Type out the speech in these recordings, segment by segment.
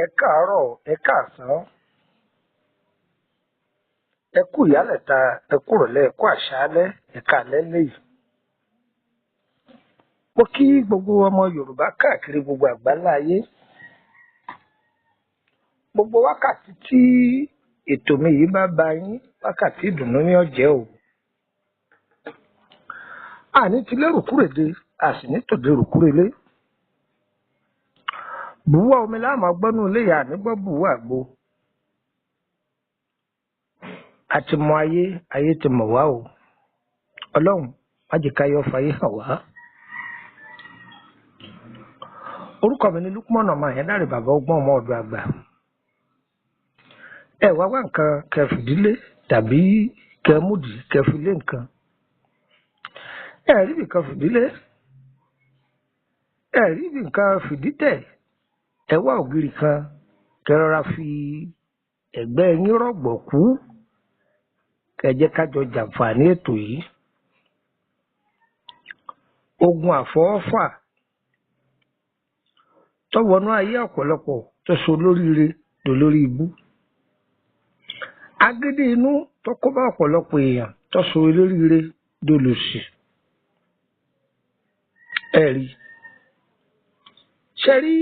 Ẹ káàárọ̀, ẹ káàsán, ẹ kú ìyálẹ̀ta, ẹ kú ìrọ̀lẹ́, ẹ kú àṣálẹ́, ẹ káalẹ́ lẹ́yìn. Mo kí gbogbo ọmọ Yorùbá káàkiri gbogbo àgbáńlá ayé. Gbogbo wákàtí tí ètò mi yìí bá bá yín, wákàtí ìdùnnú ní ọ̀jẹ́ o. Àní ti lérò kúrèdè, a sì ní tòde rùkúrelé. Bùwá omi láàmú agbọ́nú ilé ìyá nígbọ́ bùwá àgbo. A ti mọ ayé, ayé ti mọ̀ wá o. Ọlọ́run má jẹ́ ká yọ fayé hàn wá. Orúkọ mi ni Lukman ọmọ Àyẹ́dáre bàbá ọgbọ́n ọmọ ọ̀dọ̀ àgbà. Ẹ wá wá nǹkan kẹfìdílé tàbí kẹmúdì kẹfìlé nǹkan. Ẹ rí bí nǹkan fìdílé. Ẹ rí bí nǹkan fìdítẹ̀. Ẹ wá ògiri kan kẹrọra fi ẹ̀gbẹ́ yín rọ̀gbọ̀kú. Kẹjẹ kájọ jàǹfààní ètò yìí. Ogun àfọwọ́fà tó wọnú ayé ọ̀pọ̀lọpọ̀ tó so lóríire dolórí ibú. Agídí inú tó kó bá ọ̀pọ̀lọpọ̀ èèyàn tó so lóríire dolòṣì. Ẹ rí. Ṣé rí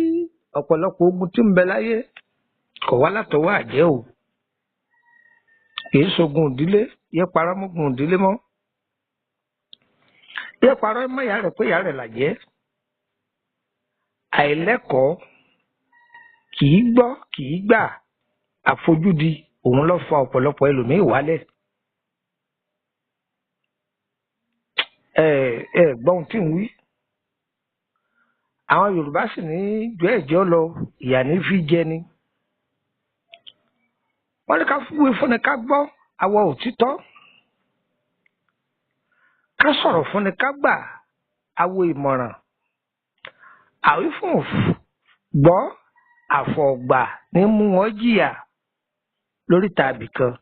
ọ̀pọ̀lọpọ̀ ogun tí ń bẹ láyé kò wá látọwọ́ àjẹ́ o. Kìí ṣogun ìdílé, yẹ parọ́ mọ́gun ìdílé mọ́. Yẹ parọ́ mọ́ ìyá rẹ̀ pé ìyá rẹ̀ làjẹ́. Àìlẹ́kọ̀ọ́ kìí gbọ́ kìí gbà àfojúdi òun ló fa ọ̀pọ̀lọpọ̀ ẹlòmíì wálẹ̀. Ẹ gbọ́ ohun tí ń wí. Àwọn Yorùbá sì ní jọ ẹ̀jọ́ lọ ìyà ní fi jẹ ni. Wọ́n ní ká fúwe fúnni ká gbọ́ àwọ̀ òtítọ́. Ká sọ̀rọ̀ fúnni ká gbà àwọ̀ ìmọ̀ràn. Àwífún gbọ́ àfọ̀gbà ní mú wọn jìyà lórí tàbí kan.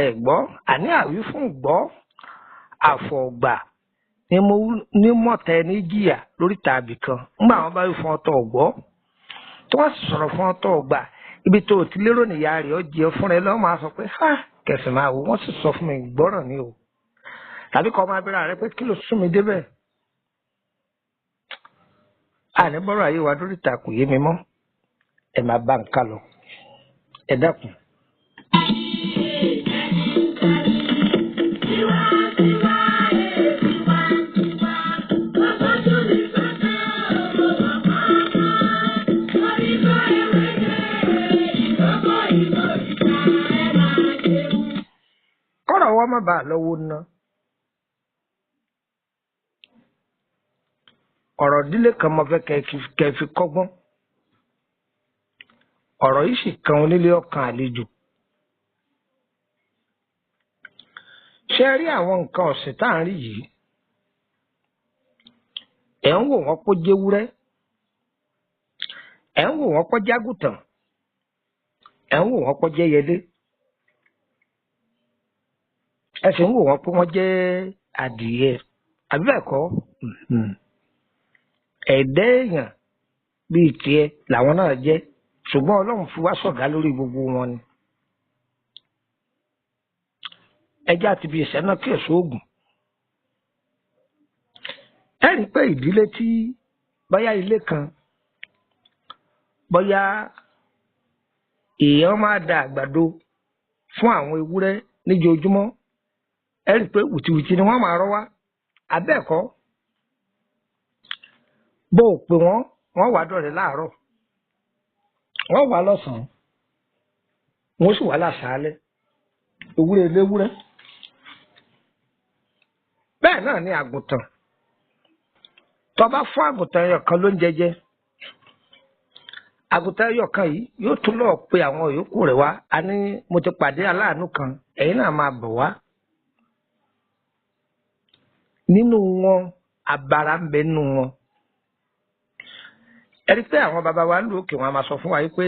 Ẹ gbọ́ àní àwífún gbọ́ àfọ̀gbà ní mọ̀tẹ́ ní jìyà lórí tàbí kan. Nígbà wọn bá wí fún ọtọ̀ ọ̀gbọ́ tí wọ́n sì sọ̀rọ̀ fún ọtọ̀ ọ̀gbà ibi tó o ti lérò nìyá rẹ̀ ọ jẹ́ fúnra ẹ lọ́wọ́ máa sọ pé ha kẹsàn-án máa wò wọ́n sì sọ fún mi gbọ́ràn ni o. Tàbí kọ́ máa bẹ̀rẹ̀ rẹ pé kí ló sún mi débẹ̀. Àní bọ́rọ̀ ayé wa lórí ìta kò yé mi mọ́. Ẹ máa bá nǹkan lọ. Ẹ dákun. Kọ́rọ̀ wọ́n má bàa lọ́wọ́ ná. Ọ̀rọ̀ ìdílé kan mo fẹ́ kẹ́ fi kọ́gbọ́n. Ọ̀rọ̀ yìí sì kan onílé ọkàn àlejò. Ṣé rí àwọn nǹkan ọ̀sìn tá à ń rí yìí? Ẹ̀ ń wò wọ́n pọ́ jẹ́wúrẹ́. Ẹ̀ ń wò wọ́n pọ́ jágùtàn. Ẹ̀ ń wò wọ́n pọ́ jẹ́yẹlé. Ẹ sì ń wò wọ́n pé wọ́n jẹ́ adìyẹ. Àbí bẹ́ẹ̀ kọ́? Ẹ̀dá èèyàn bíi tiẹ̀ làwọn náà jẹ́. Ṣùgbọ́n Ọlọ́run fi wá ṣọ̀gá lórí gbogbo wọn ni. Ẹjẹ́ àti bíi ìṣẹ́ náà kí èso ògùn. Ẹ rí i pé ìdílé tí bóyá ilé kan bóyá èèyàn máa da àgbàdo fún àwọn ewúrẹ́ níjoojúmọ́. Ẹ rí i pé wìtìwìtì ni wọ́n máa rọ́ wá. Abẹ́ẹ̀kọ́ bó o pè wọ́n wá dọ̀rẹ́ láàárọ̀. Wọ́n wá lọ́sàn-án. Wọ́n sì wá láṣálẹ́. Ewúrẹ́ léwúrẹ́. Bẹ́ẹ̀ náà ni àgùntàn. Tó bá fún àgùntàn ẹyọ kan lóúnjẹ jẹ. Àgùntàn ẹyọ kan yìí yóò tún lọ pe àwọn yòókù rẹ̀ wá. A ní mo ti pàdé aláàánú kan. Ẹ̀yin náà máa bọ̀ wá. nínú wọn abara ń bẹ nínú wọn. Ẹ rí pé àwọn bàbá wa lókè wọn a máa sọ fún wa pé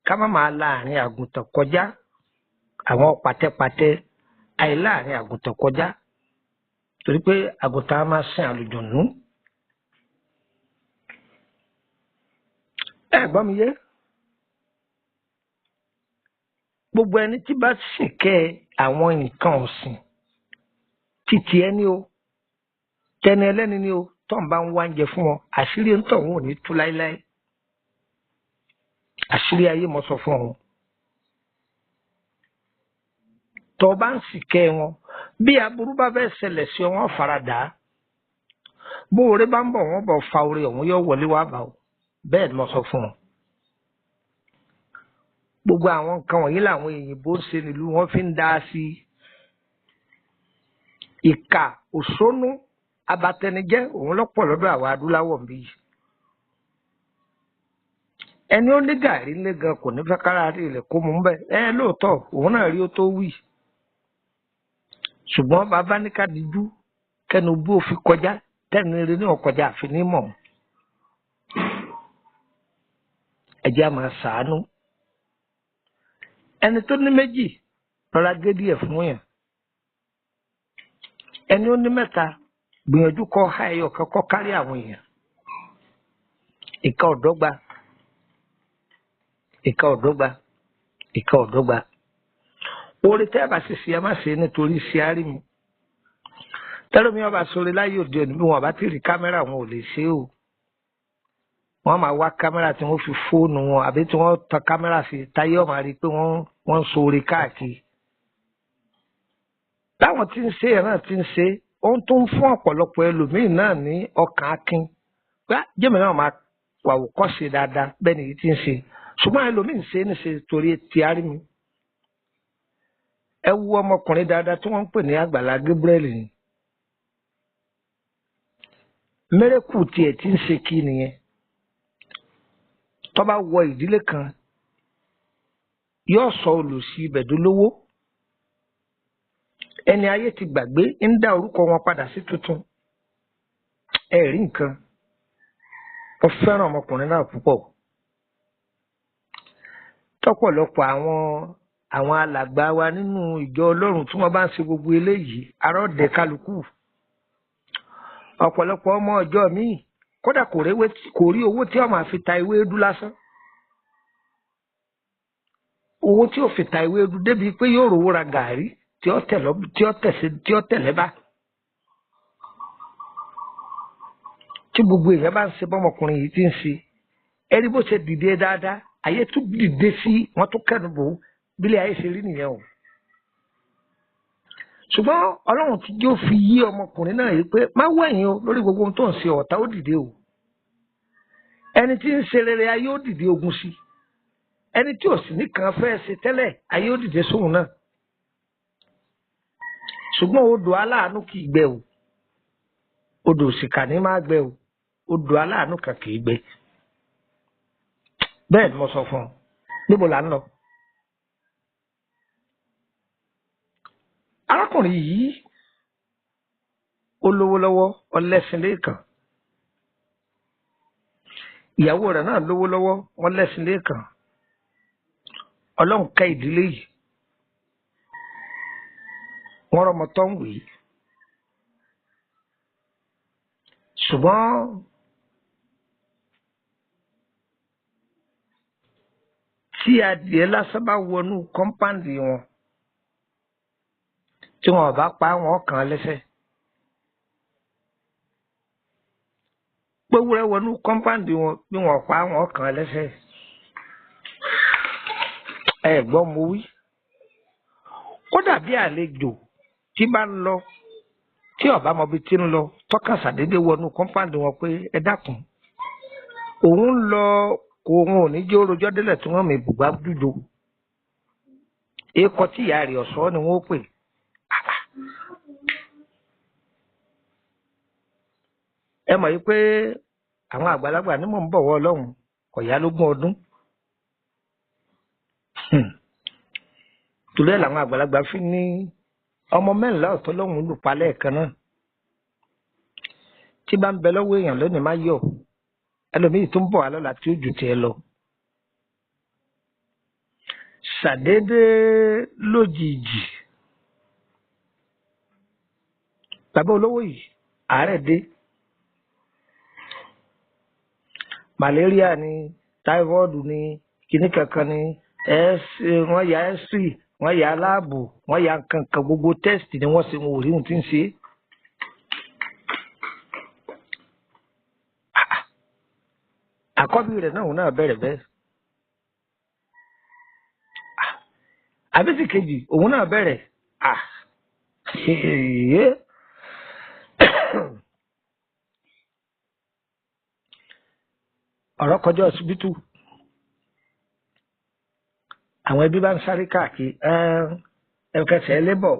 ká má máa láàrin àgùntàn kọjá, àwọn pàtẹ́pàtẹ́ àìláàrin àgùntàn kọjá torí pé àgùntàn á máa sin àlùjọ̀nú. Ẹ gbọ́ mi yé, gbogbo ẹni tí bá ṣìkẹ́ àwọn nǹkan ọ̀sìn títí ẹni o tẹni ẹlẹ́ni ni o tó ń bá ń wá oúnjẹ fún wọn, àṣírí ń tọ̀ wọn ò ní tú láéláé. Àṣírí ayé mo sọ fún wọn. Tó bá ń ṣìkẹ́ wọn, bí aburú bá fẹ́ ṣẹlẹ̀ sí wọn faradà, bó oore bá ń bọ̀ wọ́n bọ̀ fa oore ọ̀hún yóò wọlé wá bá o. Bẹ́ẹ̀ ni mo sọ fún wọn. Gbogbo àwọn nǹkan wọ̀nyí làwọn òyìnbó ń ṣe nílùú wọn fi ń dá sí ìkà òṣónú abatẹnijẹ́ òun lọ́pọ̀ lọ́dọ̀ àwọn adúláwọ̀ ń bí yìí. Ẹni ó ní gàrí ńlé gan kò ní fẹ́ kára rí ilẹ̀ kó mú bẹ́ẹ̀. Lóòótọ́ òun náà rí ó tó wí. Ṣùgbọ́n bàbá ní ká dijú kẹnu bú òfin kọjá tẹ́ni rí ní ọkọjá àfinímọ̀. Ẹ jẹ́ á máa ṣàánú. Ẹni tó ní méjì rọra gé díẹ̀ fún yàn. Ẹni ó ní mẹ́ta gbìyànjú kó há ẹyọ kan kó kárí àwọn èèyàn. Ìkà ọ̀dọ́gba, ìkà ọ̀dọ́gba, ìkà ọ̀dọ́gba. Oore tẹ́ ẹ bá ṣe ẹ má ṣe nítorí ṣe á rí mi. Tẹ́lẹ̀ mi ọba sọ̀rọ̀ láyé òde òní bí wọn bá ti rí kámẹ́rà wọn ò lè ṣe o. Wọ́n máa wá kámẹ́rà tí wọ́n fi fóònù wọn àbí tí wọ́n tan kámẹ́rà sí táyé ọ̀ma rí i pé wọ́n ń sọ̀rọ̀ káàkiri. Láwọn tí ń ṣe ẹ̀ náà ti ń ṣe, ó ń tún fún ọ̀pọ̀lọpọ̀ ẹlòmíì náà ní ọkàn akin. Pé jẹ́mi náà máa wà wò kọ́ ṣe dáadáa bẹ́ẹ̀ ni èyí ti ń ṣe. Ṣùgbọ́n ẹlòmíì ń ṣe é níṣe torí ti arí mi. Ẹ wo ọmọkùnrin dáadáa tí wọ́n ń pè ní Àgbàlá Gabriel ni. Mẹ́rẹ́kù tiẹ̀ ti ń ṣe kí nìyẹn. Tó bá wọ ìdílé kan yóò sọ olùsí ibẹ̀ dolówó. Ẹni ayé ti gbàgbé ń dá orúkọ wọn padà sí tuntun. Ẹ rí nǹkan. Mo fẹ́ràn ọmọkùnrin náà púpọ̀. Tọ́pọ̀lọpọ̀ àwọn alàgbà wa nínú ìjọ Ọlọ́run tí wọ́n bá ń ṣe gbogbo eléyìí arọ́dẹ kálukú. Ọ̀pọ̀lọpọ̀ ọmọ ọjọ́ míì kódà kò rí owó tí ó máa fi ta ewédú lásán. Owó tí ó fi ta ewédú débi pé yóò rówó ra gàárì tí ó tẹ̀lé bá. Tí gbogbo èèyàn bá ń ṣe bọ́mọkùnrin yìí ti ń ṣe. Ẹ rí bó ṣe dìde dáadáa, ayé tún dìde sí wọ́n tún kẹ́nu bò ó bílẹ̀ ayé ṣe rí nìyẹn o. Ṣùgbọ́n Ọlọ́run ti yóò fi yí ọmọkùnrin náà yìí pé má wẹ̀yìn o lórí gbogbo ohun tó ń ṣe ọ̀tá ó dìde o. Ẹni tí ń ṣe rere ayé ó dìde ogun sí. Ẹni tí ò sì nìkan fẹ́ ṣe tẹ́lẹ̀ ayé ó dìde sóhun náà. Ṣùgbọ́n odò aláàánú kì í gbẹ o. Odò òṣìkà ní máa gbẹ o. Odò aláàánú kan kì í gbẹ. Bẹ́ẹ̀ ni mo sọ fún ọ. Níbo là ń lọ? Arákùnrin yìí ó lówó lọ́wọ́ ọlẹ́sìn lẹ́ẹ̀kan. Ìyàwó rẹ̀ náà lówó lọ́wọ́ wọ́n lẹ́sìn lẹ́ẹ̀kan. Ọlọ́run kẹ́ ìdílé yìí. Wọ́n rọmọ tó ń wè é. Ṣùgbọ́n tí adìẹ lásán bá wọnú kọ́ńpáǹdì wọn tí wọn bá pa wọn kàn án lẹ́sẹ̀. Gbówúrẹ́ wọnú kọ́ńpáǹdì wọn bí wọn pa wọn kàn án lẹ́sẹ̀. Ẹ gbọ́ mo wí. Kódà bí àlejò tí bá ń lọ tí ọba mọbi tí ń lọ tọ́ka ṣàdédé wọnú kọ́ńpáǹdì wọn pé ẹ dákun òun ń lọ kó òun ò ní jẹ́ orojọ́ délẹ̀ tí wọ́n mi bùgbà dúdú. Èèkọ́ tí ìyá rẹ̀ ọ̀sọ́ ni wọ́n pè. Ẹ mọ̀ yìí pé àwọn àgbàlagbà ní mò ń bọ̀wọ̀ Ọlọ́run kò yá lógún ọdún. Torí ẹ̀ làwọn àgbàlagbà fi ní ọmọ mẹ́ńlá ọ̀tọ̀ lọ́hùn lù pa lẹ́ẹ̀kan náà tí bá ń bẹ lọ́wọ́ èèyàn lónìí má yọ̀ ẹlòmíì tó ń bọ̀ alọ́la tí ó jù tiẹ̀ lọ. ṣàdédé lójijì bàbá olówó yìí àárẹ̀ dé malaria ni typhoid ni kíní kankan ni wọ́n ya x-ray wọ́n ya láàbù wọ́n ya kankan gbogbo test ni wọ́n ṣe wọn ò rí ohun tí ń ṣe. àkọ́bí rẹ̀ náà bẹ̀rẹ̀ bẹ́ẹ̀ àbísí kejì òun náà bẹ̀rẹ̀ ọ̀rọ̀ kọjá ọsibítù àwọn ẹbí bá ń sáré káàkiri kẹsẹ̀ ẹlẹ́bọ̀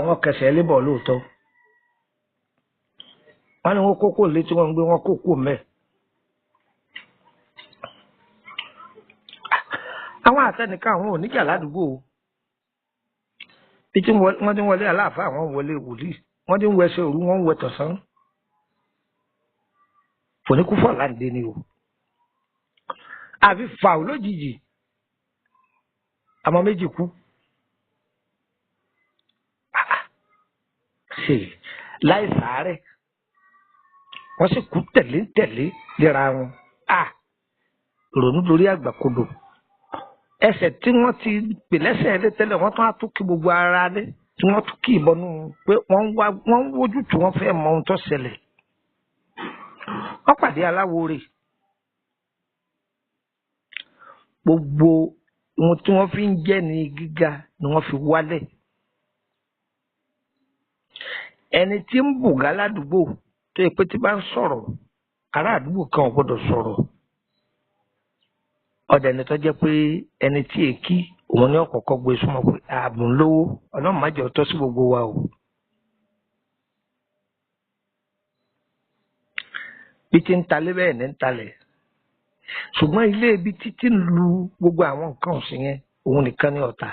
wọ́n kẹsẹ̀ ẹlẹ́bọ̀ lóòótọ́ wọ́n ní wọ́n kókó létí wọ́n ń gbé wọ́n kókó mẹ́. àwọn àtẹnìkan àwọn oníjà ládùúgbò bí tí wọ́n ti ń wọlé aláàfáà àwọn wọlé wòlíì wọ́n ti ń wẹsẹ̀ òru wọ́n ń wẹ tọ̀sán fòníkúfọ̀ láǹdé ni o àfi fàù lójijì àmọ́ méjì kú láì sàárẹ̀ wọ́n sì kú tẹ̀lé léra wọn ìrònú lórí àgbàkodò ẹsẹ̀ tí wọ́n ti pè lẹ́sẹ̀ ẹlẹ́ tẹ́lẹ̀ wọ́n tún á tún kí gbogbo ara lé tí wọ́n tún kí ìbọnú pé wọ́n ń wójú tí wọ́n fẹ́ mọ ohun tó ṣẹlẹ̀ wọ́n pàdé aláwo rẹ̀ gbogbo ohun tí wọ́n fi ń jẹ́ ní gíga ni wọ́n fi wálẹ̀ ẹni tí ń bùgá ládùúgbò tó yẹ pé tí bá ń sọ̀rọ̀ ará àdúgbò kan ò gbọ́dọ̀ sọ̀rọ̀ ọ̀dẹ̀ ni tó jẹ́ pé ẹni tí èkí òun ní ọ̀kọ̀ọ̀kọ̀ gbé súnmọ́ pé ààbò ń lówó ọlọ́run má jẹ́ ọtọ́ sí gbogbo wa o. bí ti ń talé bẹ́ẹ̀ ní ń talẹ̀ ṣùgbọ́n ilé ibi títí ń lu gbogbo àwọn nǹkan ọ̀sìn yẹn òun nìkan ní ọ̀tá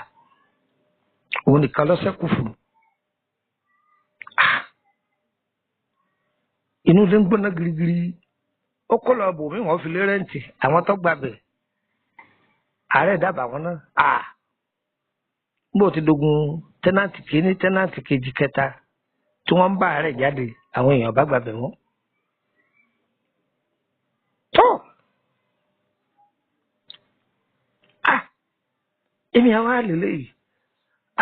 òun nìkan ló ṣẹ́kù fún. inú ilé ń gbóná girigiri ó kó lọ bò mí wọ́n fi lé rẹ́ǹtì àwọn tó gbàbẹ̀ ààrẹ dábàá wọn náà bó ti dogun tẹ́nàntì kìíní tẹ́nàntì kejì kẹta tí wọ́n ń bá ààrẹ jáde àwọn èèyàn bá gbàbẹ̀ wọn. tó èmi àwọn àlèlè yìí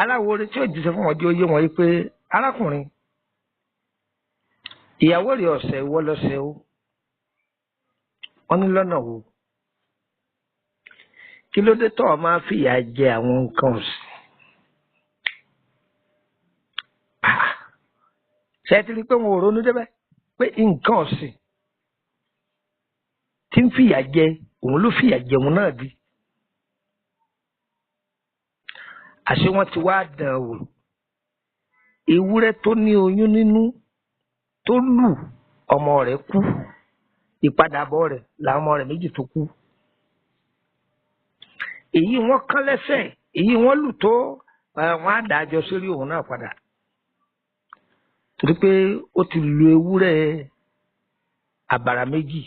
aláwo orin tí ò jíṣẹ́ fún wọn di oyé wọn yìí pé arákùnrin ìyàwó rẹ̀ ọ̀sẹ̀ ìwọ lọ́sẹ̀ o wọ́n ní lọ́nà wo kí ló dé tó o máa fìyà jẹ àwọn nǹkan ọ̀sìn ṣe ti rí pé wọn ò ronú débẹ̀ pé nǹkan ọ̀sìn tí ń fìyà jẹ òun ló fìyà jẹun náà di àṣé wọ́n ti wá dàn wò ewúrẹ́ tó ní oyún nínú tó lù ọmọ rẹ̀ kú ìpadàbọ̀ rẹ̀ làwọn ọmọ rẹ̀ méjì tó kú èyí wọ́n kán lẹ́sẹ̀ èyí wọ́n lù tó wọ́n á dájọ sórí òun náà padà torí pé ó ti lu ewúrẹ́ àbàrà méjì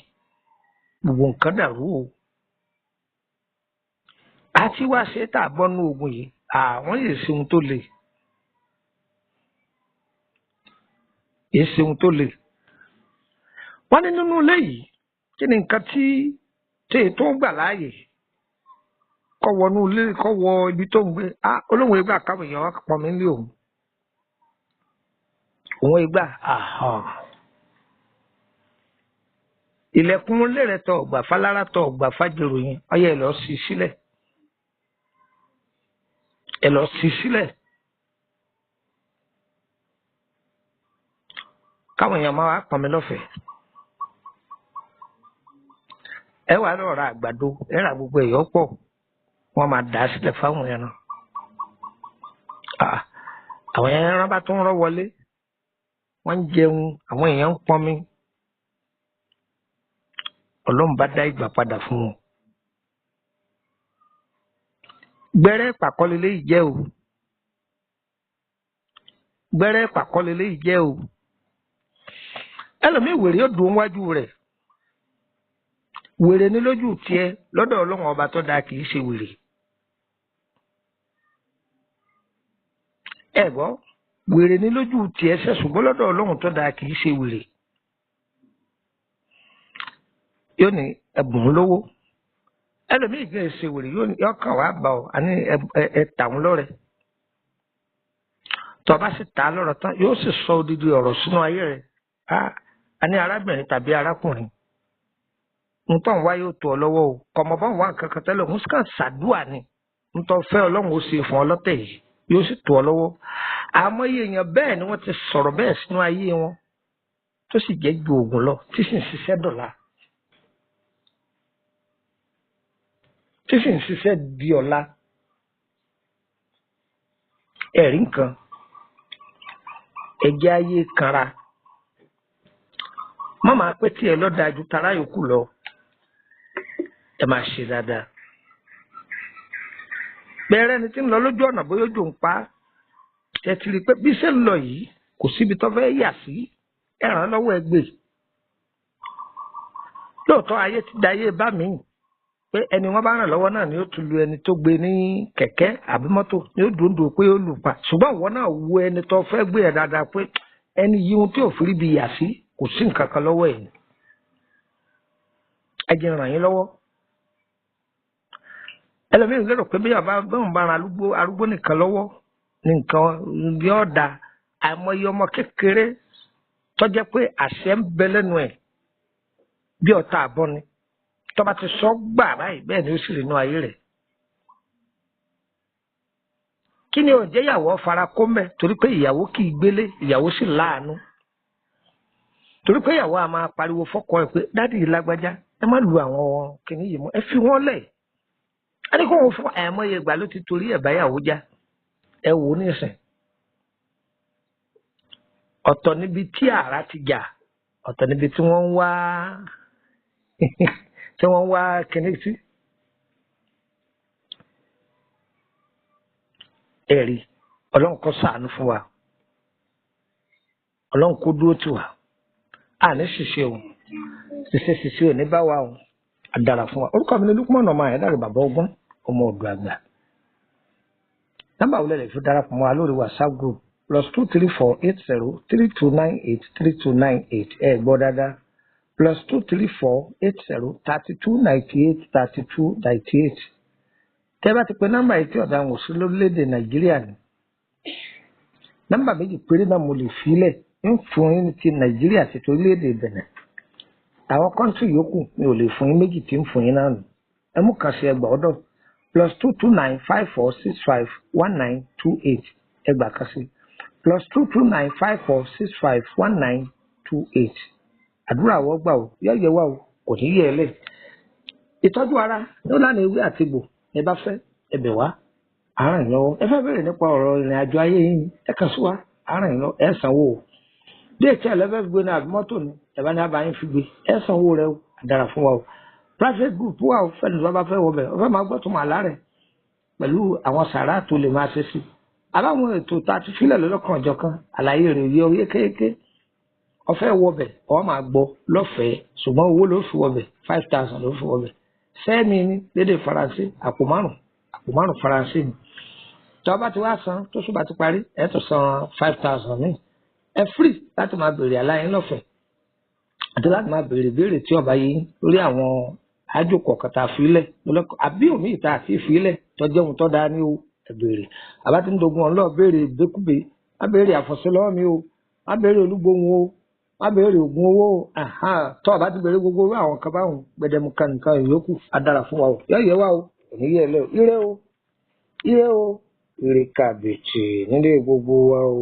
gbogbo nǹkan dàrú o àti wá ṣe tá a bọ́ nú ogun yìí àwọn yìí ṣe ohun tó le yìí ṣe ohun tó le wọ́n ní nínú ilé yìí kí ni nǹkan tí tó ń gbà láàyè kọ́ wọnú ilé kọ́ wọ ibi tó ń gbé olóhùn ìgbà káwọn èèyàn wá pọ̀ mí lé òun ìgbà ilẹ̀kùn ilé rẹ̀ tọ̀ ọ̀gbà fálára tọ̀ ọ̀gbà fájèrò yẹn ọyẹ ẹ̀ lọ sí sílẹ̀ ẹ̀ lọ sí sílẹ̀ káwọn èèyàn máa wá pọ̀ mí lọ́fẹ̀ẹ́ ẹ wà lọ ra àgbàdo ẹ ra gbogbo ẹ̀yọ́ pọ̀ wọ́n máa dà á sílẹ̀ fáwọn ẹran àwọn ẹran bá tún rọ́ wọlé wọ́n ń jẹun àwọn èèyàn ń pọnmi ọlọ́run bá dá ìgbà padà fún wọn. gbẹ́rẹ́ pàkọ́lélé yìí jẹ́ o gbẹ́rẹ́ pàkọ́lé léyìí jẹ́ o ẹlòmíì wèrè yóò dùn wájú rẹ̀ wèrè ní lójú tiẹ̀ lọ́dọ̀ Ọlọ́run ọba tó dáa kì í ṣe wèrè ẹ gbọ́ wèrè ní lójú tiẹ̀ ṣùgbọ́n lọ́dọ̀ Ọlọ́run tó dáa kì í ṣe wèrè yóò ní ẹ̀bùn lówó ẹlòmíì gbé ṣe wèrè yóò kàn wá bá ọ àní ẹ tà wọn lọ́rẹ tó bá sì tà lọ́rọ̀ tán yóò sì sọ odidi ọ̀rọ̀ sínú ayé rẹ̀ àní arábìnrin tàbí arákùnrin nǹkan wá yóò tó ọ lọ́wọ́ o kọ̀mọ̀bọ́n wà kankan tẹ́lẹ̀ ń kàn ṣàdúà ni nǹkan fẹ́ Ọlọ́run ó ṣe fún ọ lọ́tẹ̀ yìí yóò sì tó ọ lọ́wọ́ àmọ́ iye èèyàn bẹ́ẹ̀ ni wọ́n ti sọ̀rọ̀ bẹ́ẹ̀ sínú ayé wọn tó sì jẹ́ ju oògùn lọ tí sì ń ṣiṣẹ́ dọ̀la tí sì ń ṣiṣẹ́ di ọ̀la ẹ̀rí nǹkan ẹ̀jẹ̀ ayé kanra má máa pẹ́ tí ẹ lọ́dà ju tara yòókù lọ ẹ máa ṣe dáadáa bẹ̀rẹ̀ ni tí ń lọ lójú ọ̀nà bóyá ojú ń pa ẹ ti rí i pé bí ṣe ń lọ yìí kò síbi tó fẹ́ yà sí ẹ ràn án lọ́wọ́ ẹ gbé lóòótọ́ ayé ti da ayé bá mi pé ẹni wọ́n bá ràn lọ́wọ́ náà ni ó tún lu ẹni tó gbé ní kẹ̀kẹ́ àbí mọ́tò ni ó dùn pé ó lù pa ṣùgbọ́n ìwọ náà wo ẹni tó fẹ́ gbé ẹ dáadáa pé ẹni yìí ohun tí ò fi rí bi yà sí kò sí nǹkan kan lọ́wọ́ ẹ̀ ẹ jẹ́ ràn yín lọ́wọ́ ẹlòmíràn lérò pé bí yàrá bẹ́ẹ̀ ń bá arúgbó nìkan lọ́wọ́ ní nǹkan yóò da àìmọye ọmọ kékeré tó jẹ́ pé àṣẹ ń bẹ lẹ́nu ẹ̀ bí ọ̀tá àbọ̀ ni tó bá ti sọ gbà báyìí bẹ́ẹ̀ ni ó sì rí inú ayé rẹ̀ kí ni òun jẹ́ ìyàwó fara kó mẹ́ torí pé ìyàwó kì í gbélé ìyàwó sì láàánú torí pé ìyàwó a máa pariwo fọ́kọ ẹ̀ pé dádì yìí lágbájá ẹ má lu àwọn kìnìún yìí mọ́ ẹ fi wọ́n lẹ̀ ẹni kó wọn fún àìmọye ìgbà ló ti torí ẹ̀ báyàwó já ẹ wò ó nísìn ọ̀tọ̀ níbi tí àrá ti jà ọ̀tọ̀ níbi tí wọ́n ń wá kìnìún sí ẹ̀rí Ọlọ́run kó ṣàánú fún wa Ọlọ́run kó dúró tì wá àní ṣiṣẹ́ o ṣiṣẹ́ ò ní bá wa o àdàrà fún wa orúkọ mi ní Lukman ọmọ Ayédáre bàbá Ogun ọmọ ọ̀dọ̀ àgbà nọ́mbà wọlé lè fi darapọ̀ mọ́ wa lórí WhatsApp group +2348032983298 ẹ gbọ́ dáadáa +2348032983298 tẹ́ bá ti pe nọ́mbà yìí tí ọ̀dà wò sí lórílẹ̀‐èdè Nàìjíríà ni nọ́mbà méjì péré náà mo lè filẹ̀ ń fún yín ti Nàìjíríà àti torílẹ̀‐èdè Benin àwọn kọ́ńtì yòókù mi ò lè fún yín méjì tí ń fún yín náà nù ẹ mú kàn sí ẹgbàá ọ̀dọ̀ +22954651928 ẹgbàá kan sí +22954651928 àdúrà wọ́n gbà ó yẹ́yẹ́ wà ó kò ní yẹ ẹ lẹ̀ ìtọ́jú ara ló lánàá ewé àti egbò ẹ bá fẹ́ ẹbẹ̀ wá àárọ̀ yín lọ́wọ́ ẹ fẹ́ bẹ̀rẹ̀ nípa ọ̀rọ̀ ìrìn àjò ayé yín ẹ kàn sí wa àárọ̀ yín lọ́wọ́ ẹ sanwó o bí ètí ẹlẹ́fẹ́ fi gbé ní àbí mọ́tò ni ẹ̀bá ní abáyín fi gbé ẹ sanwó rẹ o àdàrà fún wa o private group wà ó fẹ́ni tó bá fẹ́ wọ bẹ̀ ọ fẹ́ máa gbọ́ tó máa láàrẹ̀ pẹ̀lú àwọn sàrà tó lè máa ṣe sí aláwọn ètò tá a ti fílẹ̀ lọ́lọ́kan ọjọ́ kan àlàyé rẹ̀ yẹ oyé kéèké ọfẹ́ wọ bẹ̀ ọ máa gbọ́ lọ́fẹ̀ẹ́ ṣùgbọ́n owó ló fi wọ bẹ̀ 5,000 ló fi wọ bẹ̀ sẹ́ẹ̀mì ní lédè faransé àpò márùn faransé ni tí wọ́n bá ti wá san tó ṣùgbọ́n ti parí ẹ̀ tó san 5,000 ní ẹ free láti máa béèrè àlàyé lọ́fẹ̀ẹ́ àti láti máa béèrè béèrè tí ọba yìí lórí àwọn àjò kọ̀ọ̀kan tá a fi lẹ̀ àbí òmí ìta àti ìfilẹ̀ tọ́jú ohun tó dáa ní o ẹ béèrè àbá tí ń dogun ọ̀n lọ́ọ̀ béèrè ìgbékúgbé má béèrè àfọ̀sẹ́ lọ́wọ́ mi o má béèrè olúgbóhùn o má béèrè ògùn owó o tó ọba ti béèrè gbogbo àwọn kan báwọn gbẹdẹmukà nǹkan ìyókù adára fún wa o yọ̀ọ̀yẹ̀ wa o òní yẹ̀ lẹ́ o ire o ire kàbètì nílé gbogbo wa o.